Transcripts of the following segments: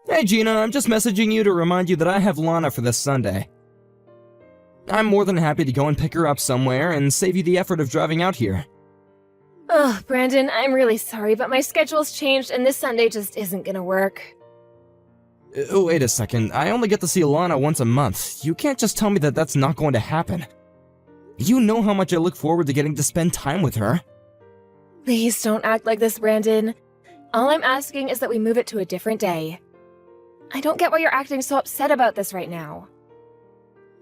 Hey Gina, I'm just messaging you to remind you that I have Lana for this Sunday. I'm more than happy to go and pick her up somewhere and save you the effort of driving out here. Ugh, Brandon, I'm really sorry, but my schedule's changed and this Sunday just isn't gonna work. Wait a second, I only get to see Lana once a month. You can't just tell me that that's not going to happen. You know how much I look forward to getting to spend time with her. Please don't act like this, Brandon. All I'm asking is that we move it to a different day. I don't get why you're acting so upset about this right now.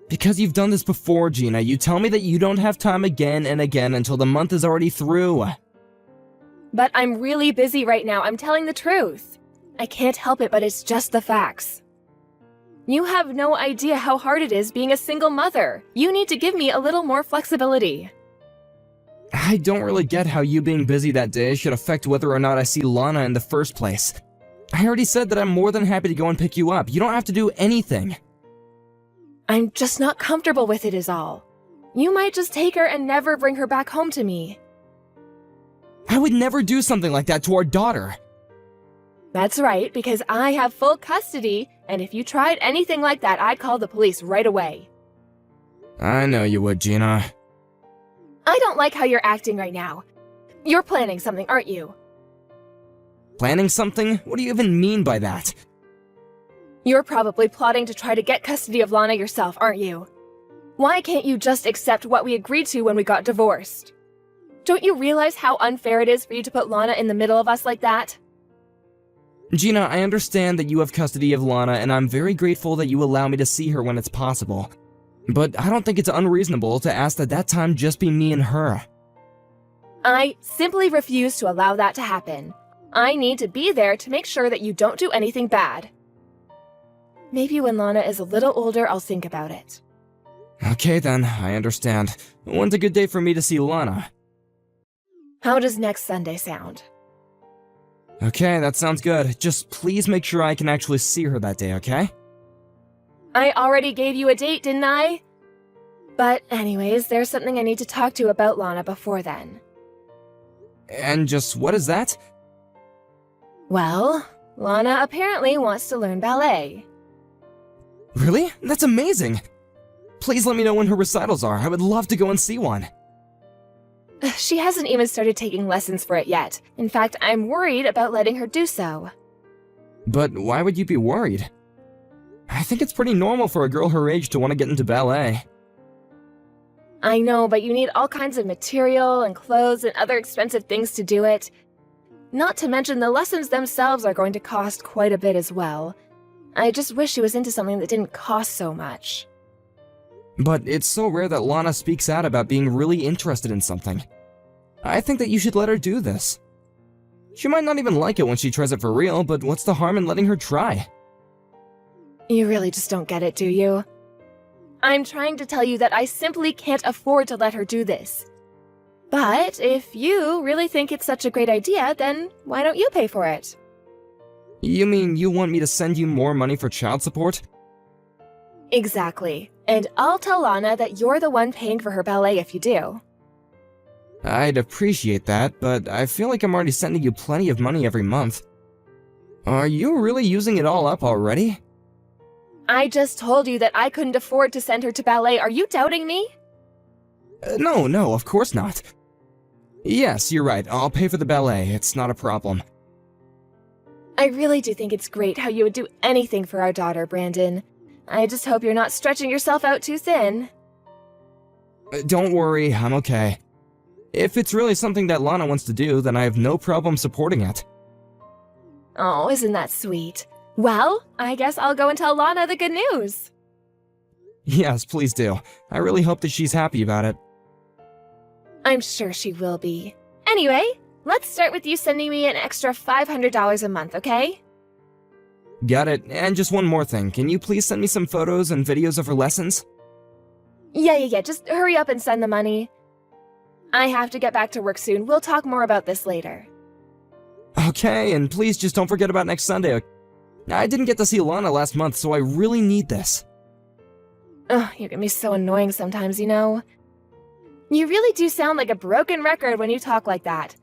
Because you've done this before, Gina. You tell me that you don't have time again and again until the month is already through. But I'm really busy right now, I'm telling the truth. I can't help it, but it's just the facts. You have no idea how hard it is being a single mother. You need to give me a little more flexibility. I don't really get how you being busy that day should affect whether or not I see Lana in the first place. I already said that I'm more than happy to go and pick you up. You don't have to do anything. I'm just not comfortable with it is all. You might just take her and never bring her back home to me. I would never do something like that to our daughter. That's right, because I have full custody, and if you tried anything like that, I'd call the police right away. I know you would, Gina. I don't like how you're acting right now. You're planning something, aren't you? Planning something? What do you even mean by that? You're probably plotting to try to get custody of Lana yourself, aren't you? Why can't you just accept what we agreed to when we got divorced? Don't you realize how unfair it is for you to put Lana in the middle of us like that? Gina, I understand that you have custody of Lana, and I'm very grateful that you allow me to see her when it's possible. But I don't think it's unreasonable to ask that time just be me and her. I simply refuse to allow that to happen. I need to be there to make sure that you don't do anything bad. Maybe when Lana is a little older, I'll think about it. Okay then, I understand. When's a good day for me to see Lana? How does next Sunday sound? Okay, that sounds good. Just please make sure I can actually see her that day, okay? I already gave you a date, didn't I? But anyways, there's something I need to talk to you about Lana before then. And just what is that? Well, Lana apparently wants to learn ballet. Really? That's amazing! Please let me know when her recitals are. I would love to go and see one. She hasn't even started taking lessons for it yet. In fact, I'm worried about letting her do so. But why would you be worried? I think it's pretty normal for a girl her age to want to get into ballet. I know, but you need all kinds of material and clothes and other expensive things to do it. Not to mention the lessons themselves are going to cost quite a bit as well. I just wish she was into something that didn't cost so much. But it's so rare that Lana speaks out about being really interested in something. I think that you should let her do this. She might not even like it when she tries it for real, but what's the harm in letting her try? You really just don't get it, do you? I'm trying to tell you that I simply can't afford to let her do this. But if you really think it's such a great idea, then why don't you pay for it? You mean you want me to send you more money for child support? Exactly. And I'll tell Lana that you're the one paying for her ballet if you do. I'd appreciate that, but I feel like I'm already sending you plenty of money every month. Are you really using it all up already? I just told you that I couldn't afford to send her to ballet. Are you doubting me? No, of course not. Yes, you're right. I'll pay for the ballet. It's not a problem. I really do think it's great how you would do anything for our daughter, Brandon. I just hope you're not stretching yourself out too thin. Don't worry, I'm okay. If it's really something that Lana wants to do, then I have no problem supporting it. Oh, isn't that sweet? Well, I guess I'll go and tell Lana the good news. Yes, please do. I really hope that she's happy about it. I'm sure she will be. Anyway, let's start with you sending me an extra $500 a month, okay? Got it. And just one more thing. Can you please send me some photos and videos of her lessons? Yeah. Just hurry up and send the money. I have to get back to work soon. We'll talk more about this later. Okay, and please just don't forget about next Sunday. I didn't get to see Lana last month, so I really need this. Ugh, you can be so annoying sometimes, you know? You really do sound like a broken record when you talk like that.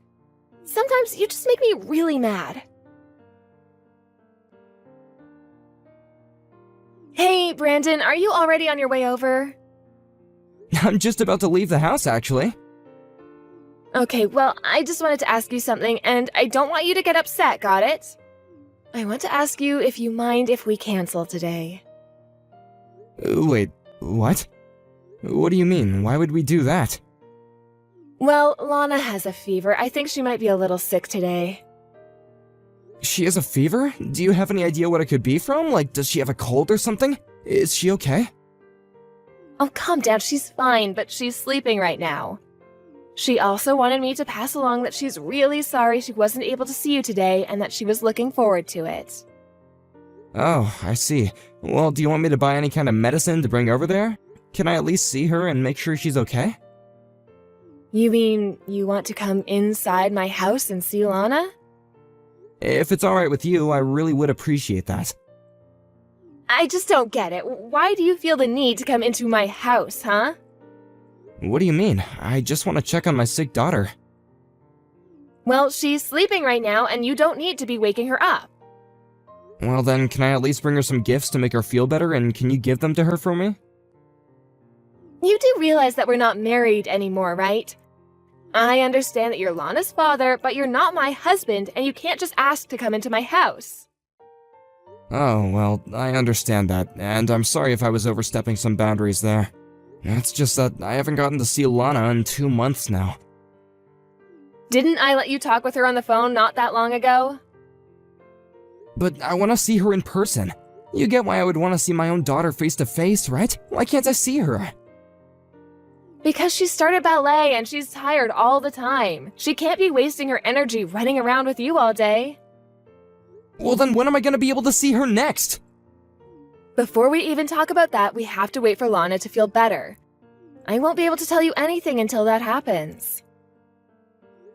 Sometimes you just make me really mad. Brandon, are you already on your way over? I'm just about to leave the house, actually. Okay, well, I just wanted to ask you something, and I don't want you to get upset, got it? I want to ask you if you mind if we cancel today. Wait, what? What do you mean? Why would we do that? Well, Lana has a fever. I think she might be a little sick today. She has a fever? Do you have any idea what it could be from? Like, does she have a cold or something? Is she okay? Oh, calm down. She's fine, but she's sleeping right now. She also wanted me to pass along that she's really sorry she wasn't able to see you today and that she was looking forward to it. Oh, I see. Well, do you want me to buy any kind of medicine to bring over there? Can I at least see her and make sure she's okay? You mean you want to come inside my house and see Lana? If it's alright with you, I really would appreciate that. I just don't get it. Why do you feel the need to come into my house, huh? What do you mean? I just want to check on my sick daughter. Well, she's sleeping right now, and you don't need to be waking her up. Well then, can I at least bring her some gifts to make her feel better, and can you give them to her for me? You do realize that we're not married anymore, right? I understand that you're Lana's father, but you're not my husband, and you can't just ask to come into my house. Oh, well, I understand that, and I'm sorry if I was overstepping some boundaries there. It's just that I haven't gotten to see Lana in 2 months now. Didn't I let you talk with her on the phone not that long ago? But I want to see her in person. You get why I would want to see my own daughter face to face, right? Why can't I see her? Because she started ballet and she's tired all the time. She can't be wasting her energy running around with you all day. Well then when am I gonna be able to see her next? Before we even talk about that, we have to wait for Lana to feel better. I won't be able to tell you anything until that happens.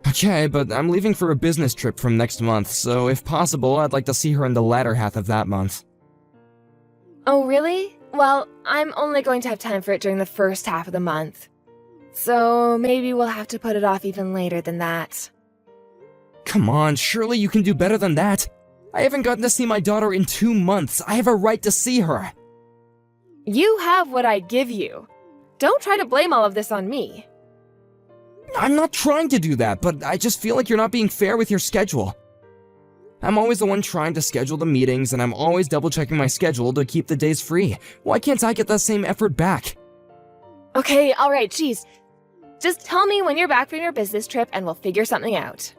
Okay, but I'm leaving for a business trip from next month, so if possible, I'd like to see her in the latter half of that month. Oh, really? Well, I'm only going to have time for it during the first half of the month. So maybe we'll have to put it off even later than that. Come on, surely you can do better than that. I haven't gotten to see my daughter in 2 months. I have a right to see her. You have what I give you. Don't try to blame all of this on me. I'm not trying to do that, but I just feel like you're not being fair with your schedule. I'm always the one trying to schedule the meetings, and I'm always double-checking my schedule to keep the days free. Why can't I get that same effort back? Okay, alright, geez. Just tell me when you're back from your business trip and we'll figure something out.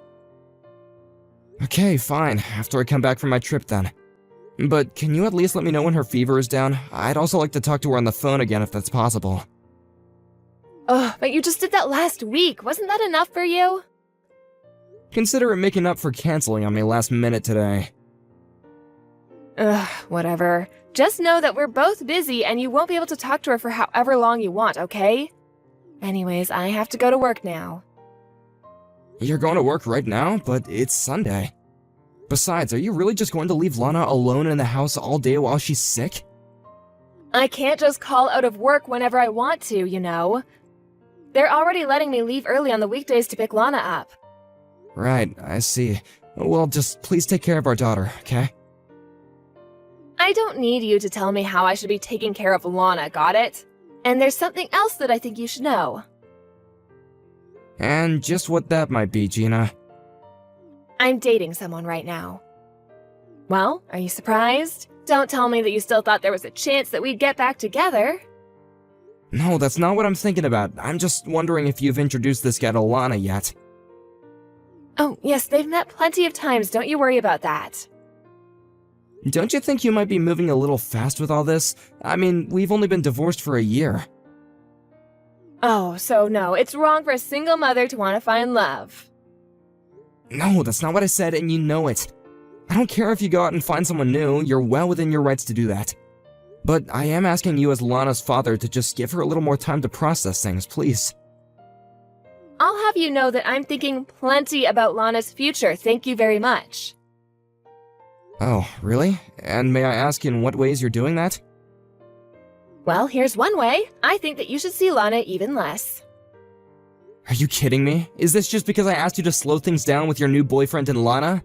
Okay, fine. After I come back from my trip then. But can you at least let me know when her fever is down? I'd also like to talk to her on the phone again if that's possible. Ugh, but you just did that last week. Wasn't that enough for you? Consider it making up for canceling on me last minute today. Ugh, whatever. Just know that we're both busy and you won't be able to talk to her for however long you want, okay? Anyways, I have to go to work now. You're going to work right now? But it's Sunday. Besides, are you really just going to leave Lana alone in the house all day while she's sick? I can't just call out of work whenever I want to, you know. They're already letting me leave early on the weekdays to pick Lana up. Right, I see. Well, just please take care of our daughter, okay? I don't need you to tell me how I should be taking care of Lana, got it? And there's something else that I think you should know. And just what that might be, Gina. I'm dating someone right now. Well, are you surprised? Don't tell me that you still thought there was a chance that we'd get back together. No, that's not what I'm thinking about. I'm just wondering if you've introduced this guy to Lana yet. Oh, yes, they've met plenty of times, don't you worry about that. Don't you think you might be moving a little fast with all this? I mean, we've only been divorced for a year. Oh, so no, it's wrong for a single mother to want to find love. No, that's not what I said, and you know it. I don't care if you go out and find someone new, you're well within your rights to do that. But I am asking you as Lana's father to just give her a little more time to process things, please. I'll have you know that I'm thinking plenty about Lana's future, thank you very much. Oh, really? And may I ask in what ways you're doing that? Well, here's one way. I think that you should see Lana even less. Are you kidding me? Is this just because I asked you to slow things down with your new boyfriend and Lana?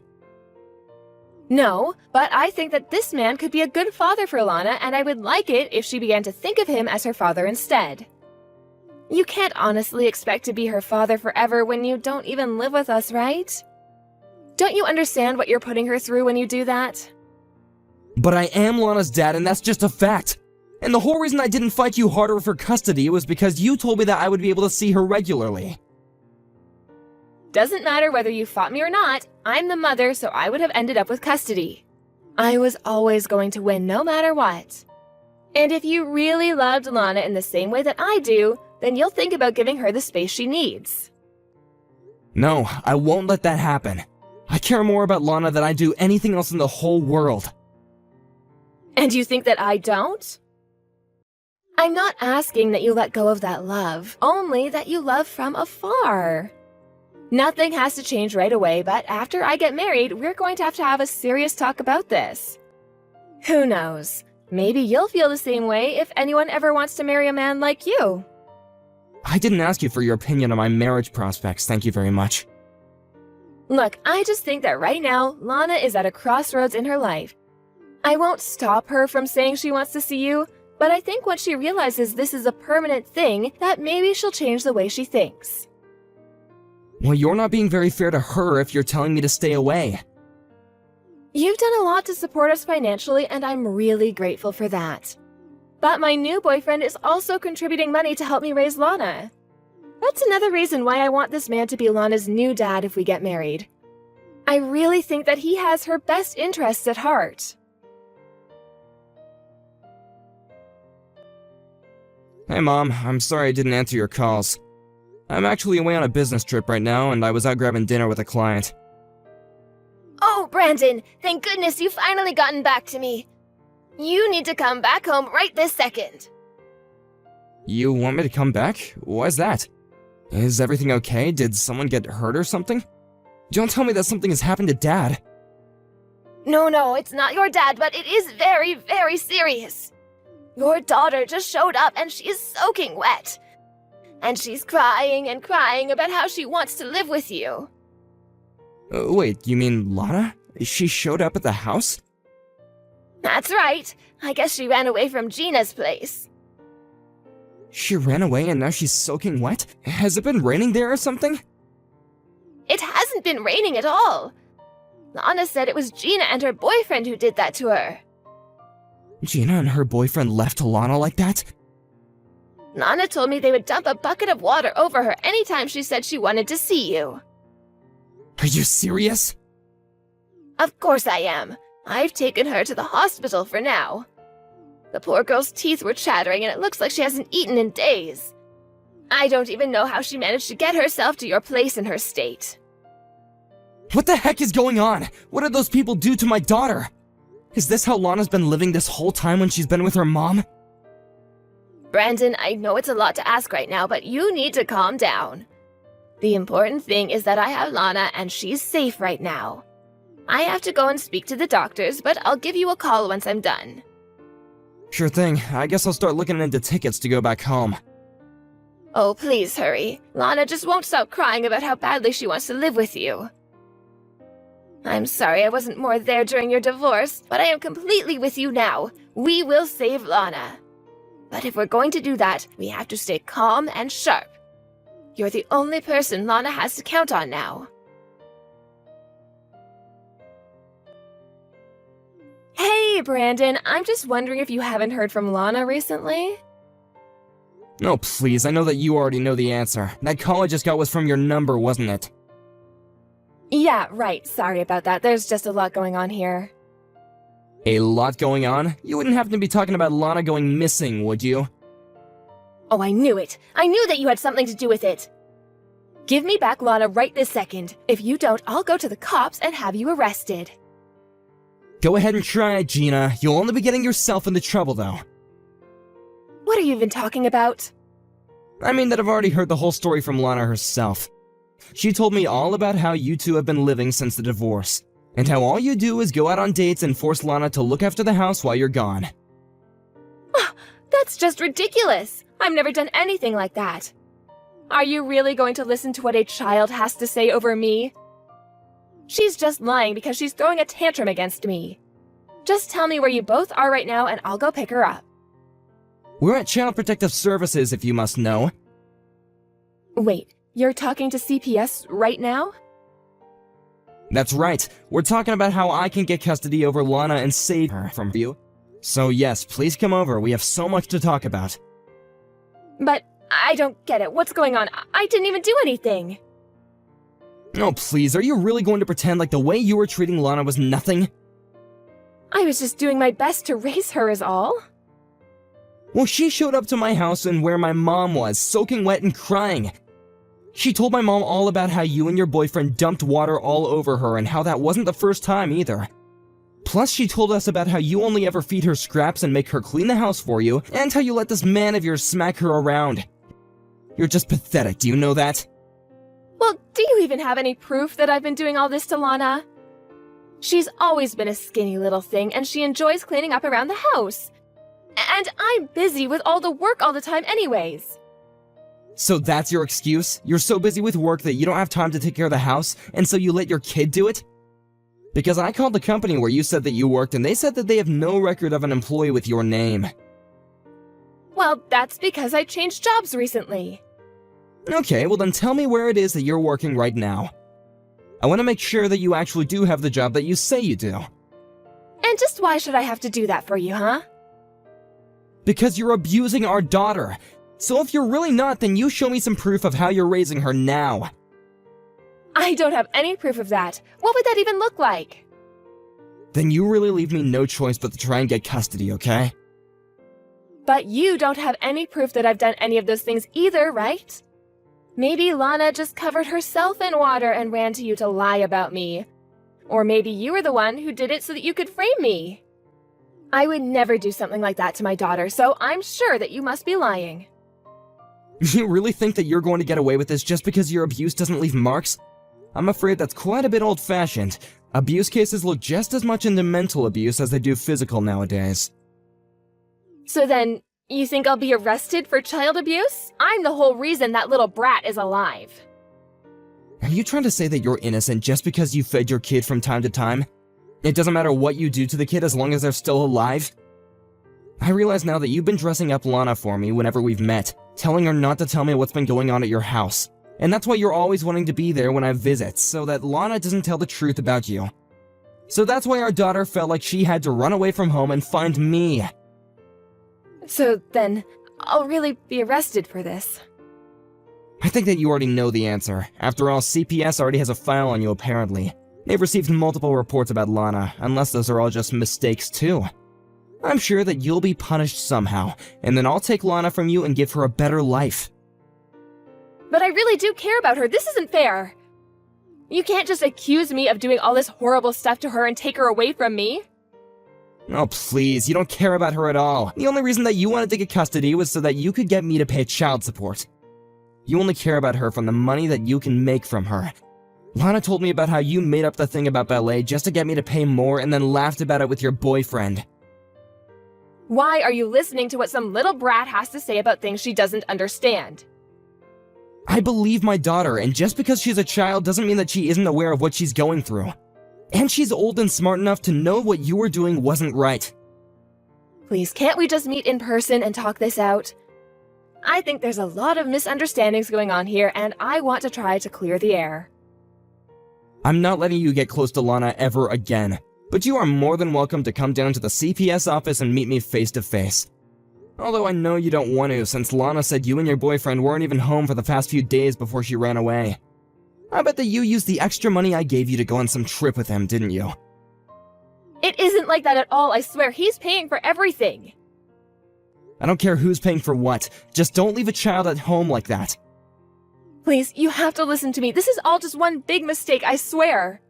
No, but I think that this man could be a good father for Lana, and I would like it if she began to think of him as her father instead. You can't honestly expect to be her father forever when you don't even live with us, right? Don't you understand what you're putting her through when you do that? But I am Lana's dad, and that's just a fact. And the whole reason I didn't fight you harder for custody was because you told me that I would be able to see her regularly. Doesn't matter whether you fought me or not, I'm the mother, so I would have ended up with custody. I was always going to win no matter what. And if you really loved Lana in the same way that I do, then you'll think about giving her the space she needs. No, I won't let that happen. I care more about Lana than I do anything else in the whole world. And you think that I don't? I'm not asking that you let go of that love, only that you love from afar. Nothing has to change right away, but after I get married, we're going to have a serious talk about this. Who knows? Maybe you'll feel the same way if anyone ever wants to marry a man like you. I didn't ask you for your opinion on my marriage prospects, thank you very much. Look, I just think that right now, Lana is at a crossroads in her life. I won't stop her from saying she wants to see you, but I think once she realizes this is a permanent thing, that maybe she'll change the way she thinks. Well, you're not being very fair to her if you're telling me to stay away. You've done a lot to support us financially, and I'm really grateful for that. But my new boyfriend is also contributing money to help me raise Lana. That's another reason why I want this man to be Lana's new dad if we get married. I really think that he has her best interests at heart. Hey Mom, I'm sorry I didn't answer your calls. I'm actually away on a business trip right now, and I was out grabbing dinner with a client. Oh, Brandon, thank goodness you've finally gotten back to me. You need to come back home right this second. You want me to come back? Why's that? Is everything okay? Did someone get hurt or something? Don't tell me that something has happened to Dad. No, it's not your dad, but it is very, very serious. Your daughter just showed up and she is soaking wet. And she's crying and crying about how she wants to live with you. Wait, you mean Lana? She showed up at the house? That's right. I guess she ran away from Gina's place. She ran away and now she's soaking wet? Has it been raining there or something? It hasn't been raining at all. Lana said it was Gina and her boyfriend who did that to her. Gina and her boyfriend left Lana like that? Lana told me they would dump a bucket of water over her anytime she said she wanted to see you. Are you serious? Of course I am. I've taken her to the hospital for now. The poor girl's teeth were chattering and it looks like she hasn't eaten in days. I don't even know how she managed to get herself to your place in her state. What the heck is going on? What did those people do to my daughter? Is this how Lana's been living this whole time when she's been with her mom? Brandon, I know it's a lot to ask right now, but you need to calm down. The important thing is that I have Lana and she's safe right now. I have to go and speak to the doctors, but I'll give you a call once I'm done. Sure thing. I guess I'll start looking into tickets to go back home. Oh, please hurry. Lana just won't stop crying about how badly she wants to live with you. I'm sorry I wasn't more there during your divorce, but I am completely with you now. We will save Lana. But if we're going to do that, we have to stay calm and sharp. You're the only person Lana has to count on now. Hey, Brandon, I'm just wondering if you haven't heard from Lana recently? No, please, I know that you already know the answer. That call I just got was from your number, wasn't it? Yeah, right. Sorry about that. There's just a lot going on here. A lot going on? You wouldn't happen to be talking about Lana going missing, would you? Oh, I knew it. I knew that you had something to do with it. Give me back Lana right this second. If you don't, I'll go to the cops and have you arrested. Go ahead and try it, Gina. You'll only be getting yourself into trouble, though. What are you even talking about? I mean that I've already heard the whole story from Lana herself. She told me all about how you two have been living since the divorce, and how all you do is go out on dates and force Lana to look after the house while you're gone. That's just ridiculous. I've never done anything like that. Are you really going to listen to what a child has to say over me? She's just lying because she's throwing a tantrum against me. Just tell me where you both are right now and I'll go pick her up. We're at Child Protective Services, if you must know. Wait, you're talking to CPS right now? That's right. We're talking about how I can get custody over Lana and save her from you. So yes, please come over. We have so much to talk about. But I don't get it. What's going on? I didn't even do anything. Oh, please, are you really going to pretend like the way you were treating Lana was nothing? I was just doing my best to raise her is all. Well, she showed up to my house and where my mom was, soaking wet and crying. She told my mom all about how you and your boyfriend dumped water all over her and how that wasn't the first time either. Plus, she told us about how you only ever feed her scraps and make her clean the house for you, and how you let this man of yours smack her around. You're just pathetic, do you know that? Well, do you even have any proof that I've been doing all this to Lana? She's always been a skinny little thing, and she enjoys cleaning up around the house. And I'm busy with all the work all the time anyways. So that's your excuse? You're so busy with work that you don't have time to take care of the house, and so you let your kid do it? Because I called the company where you said that you worked, and they said that they have no record of an employee with your name. Well, that's because I changed jobs recently. Okay, well then tell me where it is that you're working right now. I want to make sure that you actually do have the job that you say you do. And just why should I have to do that for you, huh? Because you're abusing our daughter. So if you're really not, then you show me some proof of how you're raising her now. I don't have any proof of that. What would that even look like? Then you really leave me no choice but to try and get custody, okay? But you don't have any proof that I've done any of those things either, right? Maybe Lana just covered herself in water and ran to you to lie about me. Or maybe you were the one who did it so that you could frame me. I would never do something like that to my daughter, so I'm sure that you must be lying. You really think that you're going to get away with this just because your abuse doesn't leave marks? I'm afraid that's quite a bit old-fashioned. Abuse cases look just as much into mental abuse as they do physical nowadays. So then, you think I'll be arrested for child abuse? I'm the whole reason that little brat is alive. Are you trying to say that you're innocent just because you fed your kid from time to time? It doesn't matter what you do to the kid as long as they're still alive? I realize now that you've been dressing up Lana for me whenever we've met, telling her not to tell me what's been going on at your house. And that's why you're always wanting to be there when I visit, so that Lana doesn't tell the truth about you. So that's why our daughter felt like she had to run away from home and find me. So then, I'll really be arrested for this. I think that you already know the answer. After all, CPS already has a file on you apparently. They've received multiple reports about Lana, unless those are all just mistakes too. I'm sure that you'll be punished somehow, and then I'll take Lana from you and give her a better life. But I really do care about her. This isn't fair. You can't just accuse me of doing all this horrible stuff to her and take her away from me. Oh please, you don't care about her at all. The only reason that you wanted to get custody was so that you could get me to pay child support. You only care about her from the money that you can make from her. Lana told me about how you made up the thing about ballet just to get me to pay more and then laughed about it with your boyfriend. Why are you listening to what some little brat has to say about things she doesn't understand? I believe my daughter, and just because she's a child doesn't mean that she isn't aware of what she's going through. And she's old and smart enough to know what you were doing wasn't right. Please, can't we just meet in person and talk this out? I think there's a lot of misunderstandings going on here, and I want to try to clear the air. I'm not letting you get close to Lana ever again, but you are more than welcome to come down to the CPS office and meet me face to face. Although I know you don't want to, since Lana said you and your boyfriend weren't even home for the past few days before she ran away. I bet that you used the extra money I gave you to go on some trip with him, didn't you? It isn't like that at all, I swear. He's paying for everything. I don't care who's paying for what, just don't leave a child at home like that. Please, you have to listen to me. This is all just one big mistake, I swear.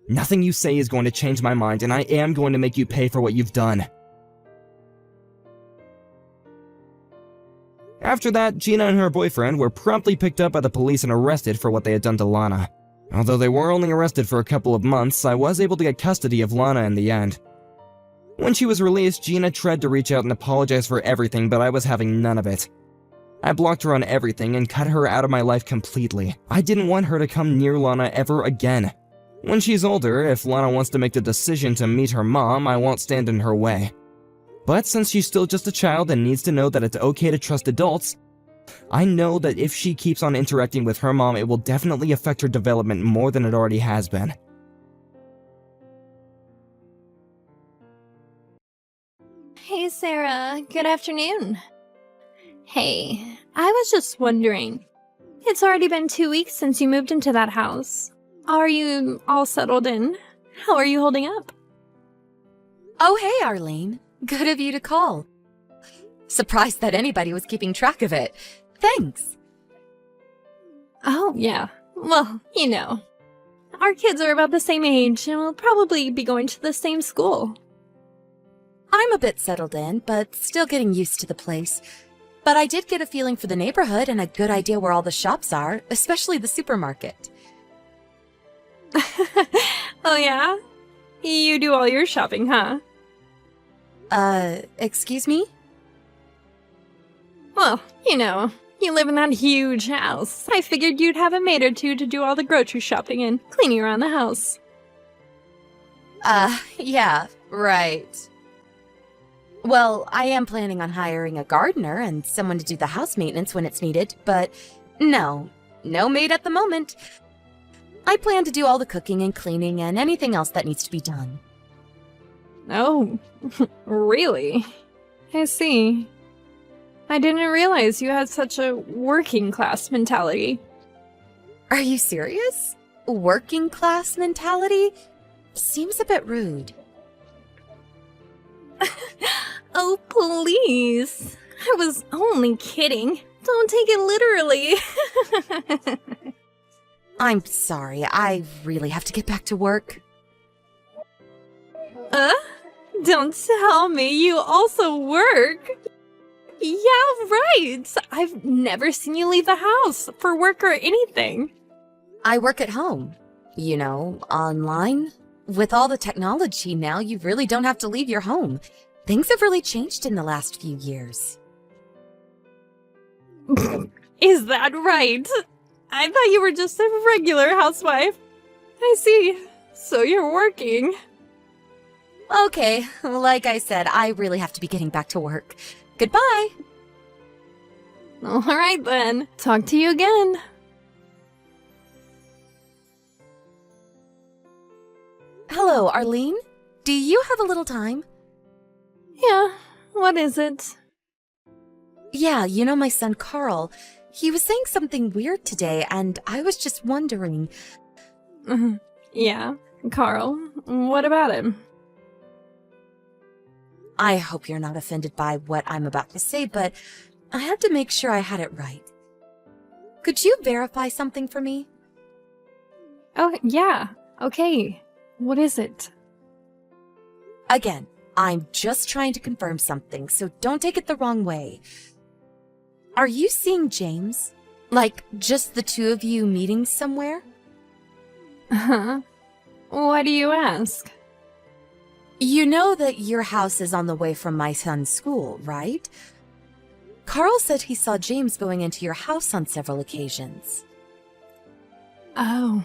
Nothing you say is going to change my mind, and I am going to make you pay for what you've done. After that, Gina and her boyfriend were promptly picked up by the police and arrested for what they had done to Lana. Although they were only arrested for a couple of months, I was able to get custody of Lana in the end. When she was released, Gina tried to reach out and apologize for everything, but I was having none of it. I blocked her on everything and cut her out of my life completely. I didn't want her to come near Lana ever again. When she's older, if Lana wants to make the decision to meet her mom, I won't stand in her way. But since she's still just a child and needs to know that it's okay to trust adults, I know that if she keeps on interacting with her mom, it will definitely affect her development more than it already has been. Hey Sarah, good afternoon. Hey, I was just wondering, it's already been 2 weeks since you moved into that house. Are you all settled in? How are you holding up? Oh, hey, Arlene. Good of you to call. Surprised that anybody was keeping track of it. Thanks. Oh, yeah. Well, you know, our kids are about the same age and will probably be going to the same school. I'm a bit settled in, but still getting used to the place. But I did get a feeling for the neighborhood and a good idea where all the shops are, especially the supermarket. Oh, yeah? You do all your shopping, huh? Excuse me? Well, you know, you live in that huge house. I figured you'd have a maid or two to do all the grocery shopping and cleaning around the house. Yeah, right. Well, I am planning on hiring a gardener and someone to do the house maintenance when it's needed, but no maid at the moment. I plan to do all the cooking and cleaning and anything else that needs to be done. Oh, really? I see. I didn't realize you had such a working class mentality. Are you serious? Working class mentality? Seems a bit rude. Oh, please. I was only kidding. Don't take it literally. I'm sorry, I really have to get back to work. Don't tell me you also work. Yeah, right. I've never seen you leave the house for work or anything. I work at home. You know, online. With all the technology now, you really don't have to leave your home. Things have really changed in the last few years. Is that right? I thought you were just a regular housewife. I see. So you're working. Okay, like I said, I really have to be getting back to work. Goodbye! All right then. Talk to you again. Hello, Arlene? Do you have a little time? Yeah, what is it? Yeah, you know my son Carl. He was saying something weird today, and I was just wondering. Yeah, Carl. What about him? I hope you're not offended by what I'm about to say, but I had to make sure I had it right. Could you verify something for me? Oh, yeah. Okay. What is it? Again, I'm just trying to confirm something, so don't take it the wrong way. Are you seeing James? Like, just the two of you meeting somewhere? Huh? Why do you ask? You know that your house is on the way from my son's school, right? Carl said he saw James going into your house on several occasions. Oh,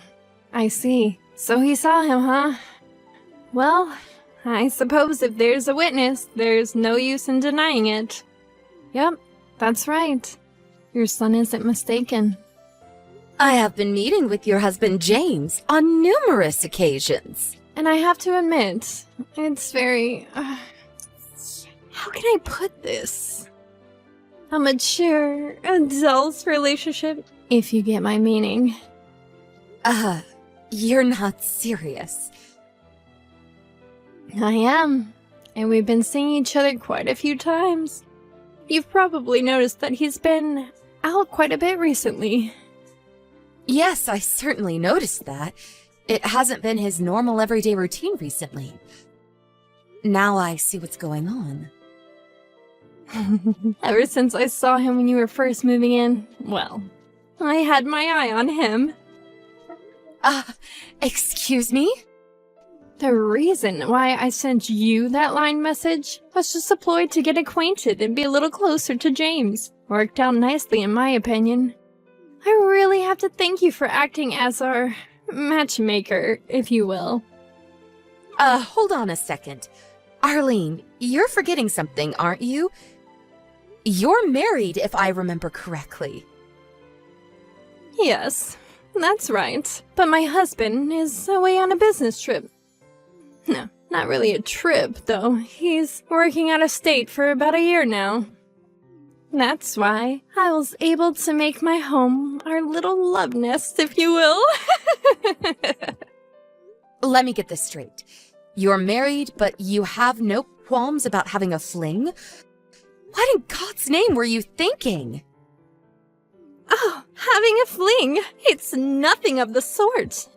I see. So he saw him, huh? Well, I suppose if there's a witness, there's no use in denying it. Yep, that's right. Your son isn't mistaken. I have been meeting with your husband James on numerous occasions. And I have to admit, it's very... how can I put this? A mature, adult relationship, if you get my meaning. You're not serious. I am, and we've been seeing each other quite a few times. You've probably noticed that he's been out quite a bit recently. Yes, I certainly noticed that. It hasn't been his normal everyday routine recently. Now I see what's going on. Ever since I saw him when you were first moving in, well, I had my eye on him. Excuse me? The reason why I sent you that line message was just a ploy to get acquainted and be a little closer to James. Worked out nicely in my opinion. I really have to thank you for acting as our matchmaker, if you will. Hold on a second. Arlene, you're forgetting something, aren't you? You're married, if I remember correctly. Yes, that's right. But my husband is away on a business trip. No, not really a trip, though. He's working out of state for about a year now. That's why I was able to make my home our little love nest, if you will. Let me get this straight. You're married, but you have no qualms about having a fling? What in God's name were you thinking? Oh, having a fling! It's nothing of the sort.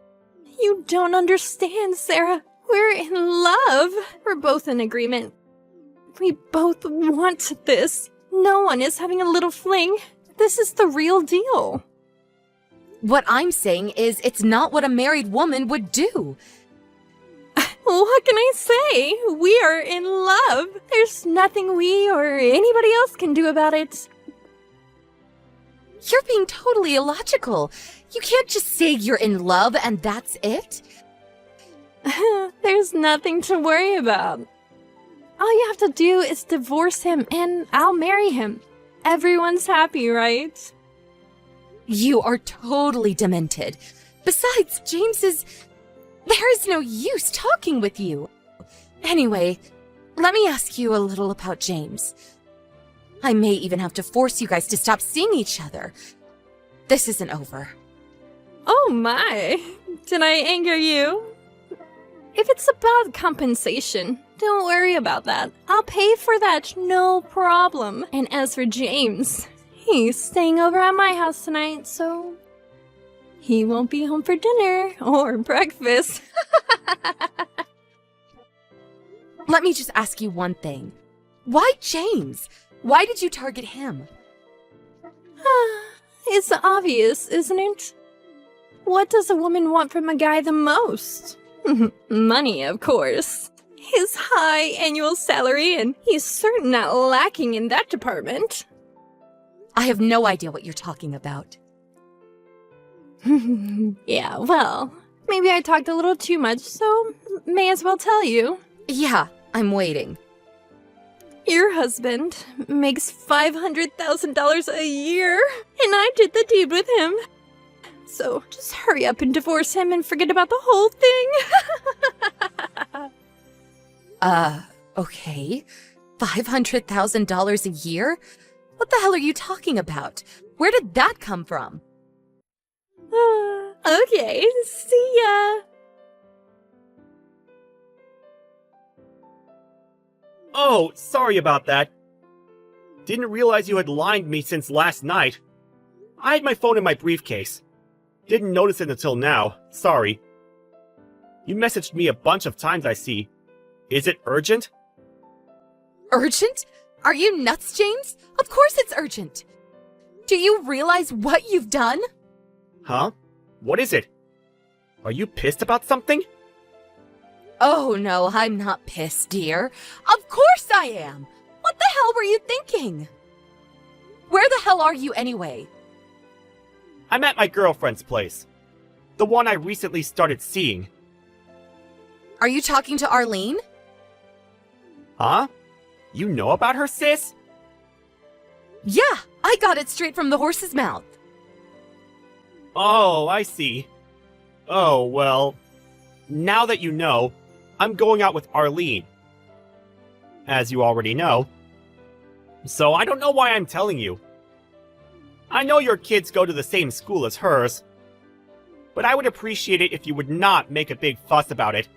You don't understand, Sarah. We're in love. We're both in agreement. We both want this. No one is having a little fling. This is the real deal. What I'm saying is it's not what a married woman would do. What can I say? We are in love. There's nothing we or anybody else can do about it. You're being totally illogical. You can't just say you're in love and that's it. There's nothing to worry about. All you have to do is divorce him and I'll marry him. Everyone's happy, right? You are totally demented. Besides, there is no use talking with you. Anyway, let me ask you a little about James. I may even have to force you guys to stop seeing each other. This isn't over. Oh my, did I anger you? If it's about compensation, don't worry about that. I'll pay for that, no problem. And as for James, he's staying over at my house tonight, so he won't be home for dinner or breakfast. Let me just ask you one thing. Why James? Why did you target him? It's obvious, isn't it? What does a woman want from a guy the most? Money, of course. His high annual salary, and he's certain not lacking in that department. I have no idea what you're talking about. Yeah, well, maybe I talked a little too much, so may as well tell you. Yeah, I'm waiting. Your husband makes $500,000 a year, and I did the deed with him. So just hurry up and divorce him and forget about the whole thing. Okay. $500,000 a year? What the hell are you talking about? Where did that come from? Okay, see ya. Oh, sorry about that. Didn't realize you had lined me since last night. I had my phone in my briefcase. Didn't notice it until now. Sorry. You messaged me a bunch of times, I see. Is it urgent? Urgent? Are you nuts, James? Of course it's urgent. Do you realize what you've done? Huh? What is it? Are you pissed about something? Oh no, I'm not pissed, dear. Of course I am! What the hell were you thinking? Where the hell are you anyway? I'm at my girlfriend's place. The one I recently started seeing. Are you talking to Arlene? Huh? You know about her, sis? Yeah, I got it straight from the horse's mouth. Oh, I see. Oh, well. Now that you know, I'm going out with Arlene. As you already know. So I don't know why I'm telling you. I know your kids go to the same school as hers. But I would appreciate it if you would not make a big fuss about it.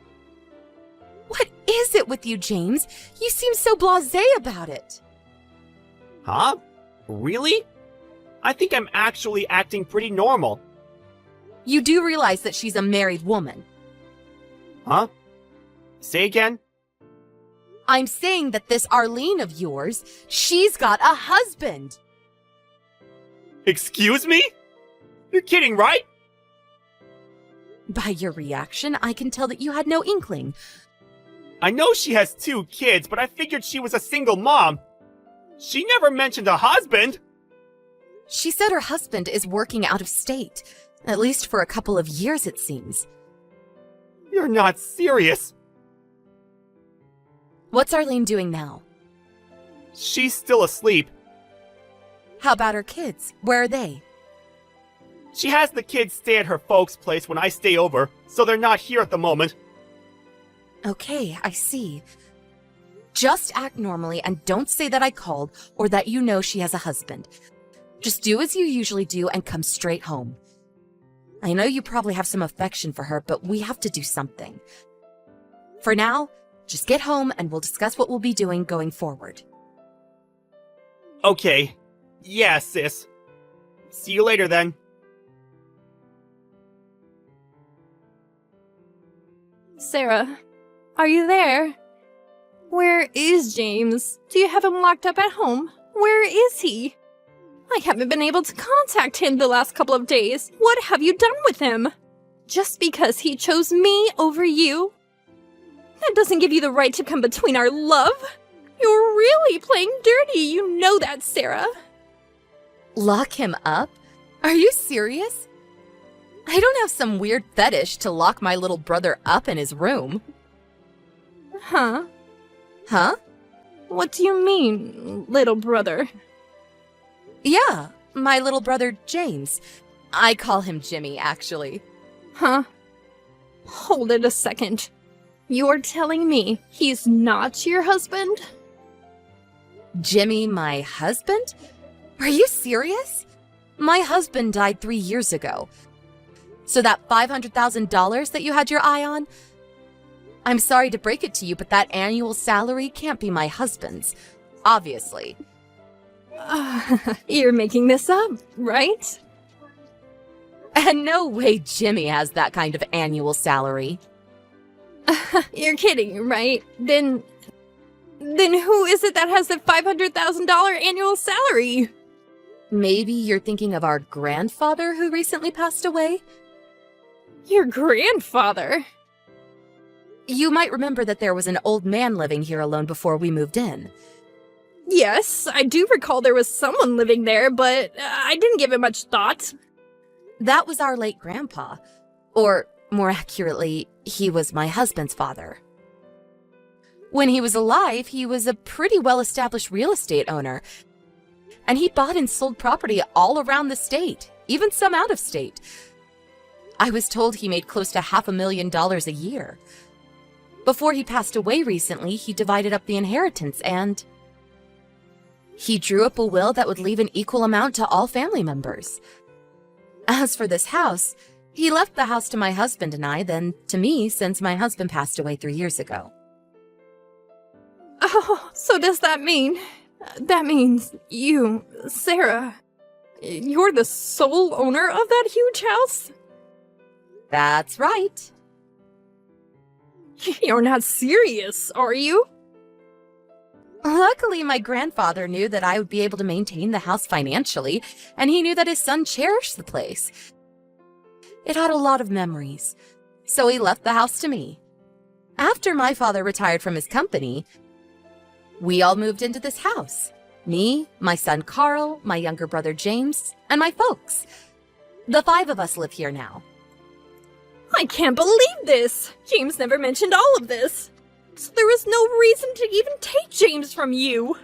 What is it with you, James? You seem so blasé about it. Huh? Really? I think I'm actually acting pretty normal. You do realize that she's a married woman. Huh? Say again? I'm saying that this Arlene of yours, she's got a husband. Excuse me? You're kidding, right? By your reaction, I can tell that you had no inkling. I know she has 2 kids, but I figured she was a single mom. She never mentioned a husband. She said her husband is working out of state. At least for a couple of years, it seems. You're not serious! What's Arlene doing now? She's still asleep. How about her kids? Where are they? She has the kids stay at her folks' place when I stay over, so they're not here at the moment. Okay, I see. Just act normally and don't say that I called or that you know she has a husband. Just do as you usually do and come straight home. I know you probably have some affection for her, but we have to do something. For now, just get home and we'll discuss what we'll be doing going forward. Okay. Yeah, sis. See you later then. Sarah, are you there? Where is James? Do you have him locked up at home? Where is he? I haven't been able to contact him the last couple of days. What have you done with him? Just because he chose me over you? That doesn't give you the right to come between our love. You're really playing dirty, you know that, Sarah. Lock him up? Are you serious? I don't have some weird fetish to lock my little brother up in his room. Huh? Huh? What do you mean, little brother? Yeah, my little brother James. I call him Jimmy, actually. Huh? Hold it a second. You're telling me he's not your husband? Jimmy, my husband? Are you serious? My husband died 3 years ago. So that $500,000 that you had your eye on? I'm sorry to break it to you, but that annual salary can't be my husband's. Obviously. You're making this up, right? And no way Jimmy has that kind of annual salary. You're kidding, right? Then who is it that has the $500,000 annual salary? Maybe you're thinking of our grandfather who recently passed away? Your grandfather? You might remember that there was an old man living here alone before we moved in. Yes, I do recall there was someone living there, but I didn't give it much thought. That was our late grandpa. Or, more accurately, he was my husband's father. When he was alive, he was a pretty well-established real estate owner. And he bought and sold property all around the state, even some out of state. I was told he made close to $500,000 a year. Before he passed away recently, he divided up the inheritance and he drew up a will that would leave an equal amount to all family members. As for this house, he left the house to my husband and I, then to me, since my husband passed away 3 years ago. Oh, so does that mean... That means you, Sarah, you're the sole owner of that huge house? That's right. You're not serious, are you? Luckily, my grandfather knew that I would be able to maintain the house financially, and he knew that his son cherished the place. It had a lot of memories, so he left the house to me. After my father retired from his company, we all moved into this house. Me, my son Carl, my younger brother James, and my folks. The 5 of us live here now. I can't believe this! James never mentioned all of this. So there was no reason to even take James from you.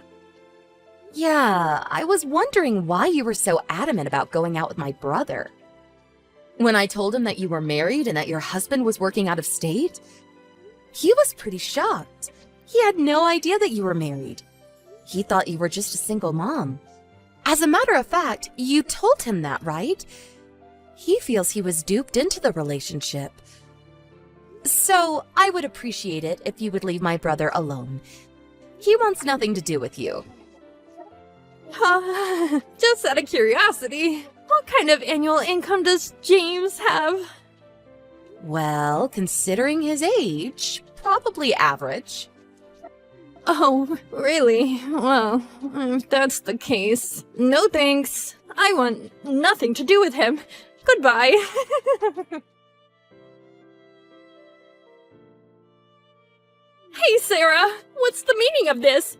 Yeah, I was wondering why you were so adamant about going out with my brother. When I told him that you were married and that your husband was working out of state, he was pretty shocked. He had no idea that you were married. He thought you were just a single mom. As a matter of fact, you told him that, right? He feels he was duped into the relationship. So, I would appreciate it if you would leave my brother alone. He wants nothing to do with you. Just out of curiosity, what kind of annual income does James have? Well, considering his age, probably average. Oh, really? Well, if that's the case, no thanks. I want nothing to do with him. Goodbye. Hey, Sarah, what's the meaning of this?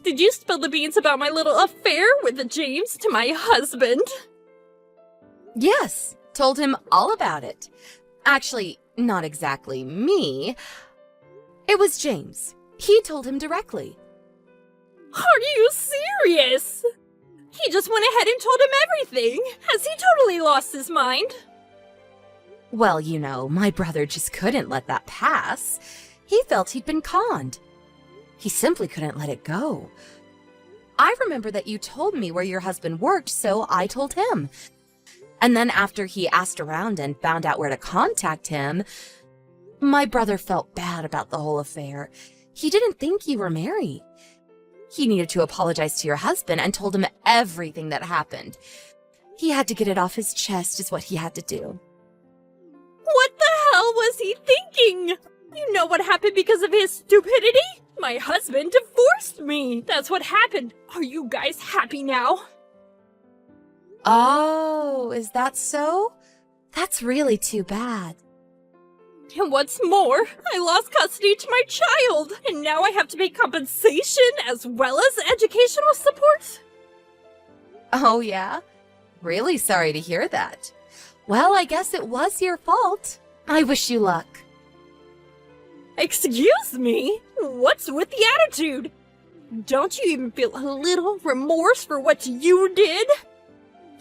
Did you spill the beans about my little affair with James to my husband? Yes, told him all about it. Actually, not exactly me. It was James. He told him directly. Are you serious? He just went ahead and told him everything. Has he totally lost his mind? Well, you know, my brother just couldn't let that pass. He felt he'd been conned. He simply couldn't let it go. I remember that you told me where your husband worked, so I told him. And then after he asked around and found out where to contact him, my brother felt bad about the whole affair. He didn't think you were married. He needed to apologize to your husband and told him everything that happened. He had to get it off his chest is what he had to do. What the hell was he thinking? You know what happened because of his stupidity? My husband divorced me. That's what happened. Are you guys happy now? Oh, is that so? That's really too bad. And what's more, I lost custody to my child, and now I have to pay compensation as well as educational support. Oh, yeah? Really sorry to hear that. Well, I guess it was your fault. I wish you luck. Excuse me? What's with the attitude? Don't you even feel a little remorse for what you did?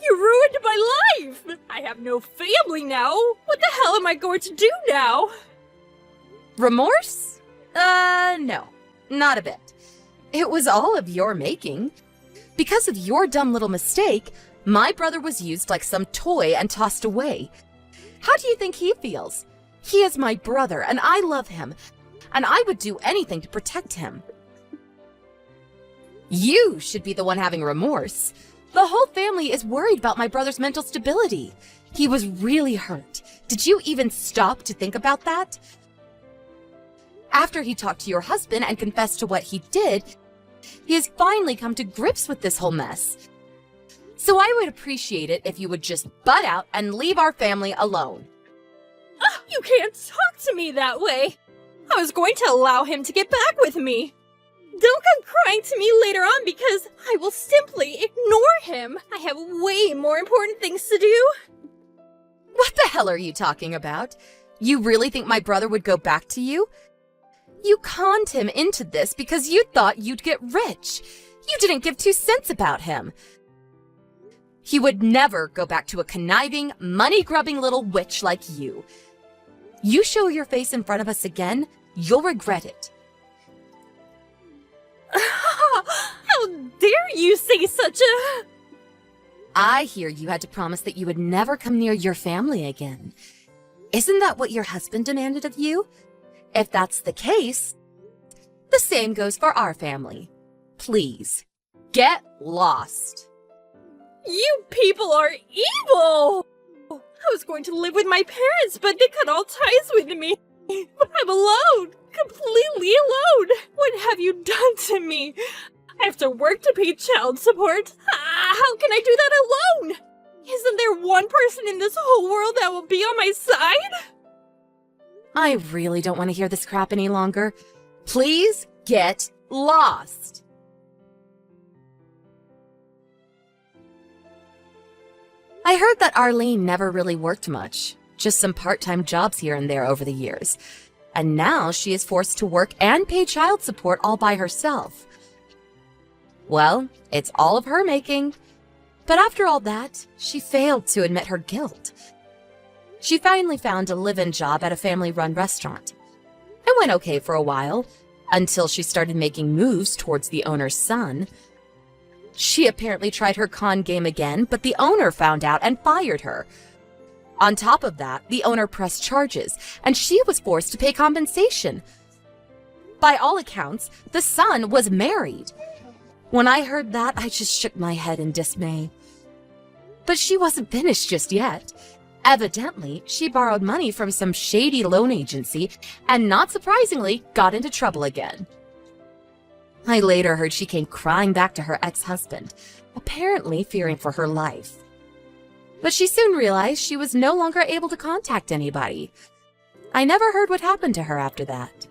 You ruined my life! I have no family now! What the hell am I going to do now? Remorse? No. Not a bit. It was all of your making. Because of your dumb little mistake, my brother was used like some toy and tossed away. How do you think he feels? He is my brother, and I love him, and I would do anything to protect him. You should be the one having remorse. The whole family is worried about my brother's mental stability. He was really hurt. Did you even stop to think about that? After he talked to your husband and confessed to what he did, he has finally come to grips with this whole mess. So I would appreciate it if you would just butt out and leave our family alone. You can't talk to me that way. I was going to allow him to get back with me. Don't come crying to me later on because I will simply ignore him. I have way more important things to do. What the hell are you talking about? You really think my brother would go back to you? You conned him into this because you thought you'd get rich. You didn't give 2 cents about him. He would never go back to a conniving, money-grubbing little witch like you. You show your face in front of us again, you'll regret it. How dare you say such a... I hear you had to promise that you would never come near your family again. Isn't that what your husband demanded of you? If that's the case, the same goes for our family. Please, get lost. You people are evil! I was going to live with my parents, but they cut all ties with me. I'm alone, completely alone. What have you done to me? I have to work to pay child support. How can I do that alone? Isn't there one person in this whole world that will be on my side? I really don't want to hear this crap any longer. Please get lost. I heard that Arlene never really worked much, just some part-time jobs here and there over the years. And now she is forced to work and pay child support all by herself. Well, it's all of her making. But after all that, she failed to admit her guilt. She finally found a live-in job at a family-run restaurant. It went okay for a while, until she started making moves towards the owner's son. She apparently tried her con game again, but the owner found out and fired her. On top of that, the owner pressed charges, and she was forced to pay compensation. By all accounts, the son was married. When I heard that, I just shook my head in dismay. But she wasn't finished just yet. Evidently, she borrowed money from some shady loan agency, and not surprisingly, got into trouble again. I later heard she came crying back to her ex-husband, apparently fearing for her life. But she soon realized she was no longer able to contact anybody. I never heard what happened to her after that.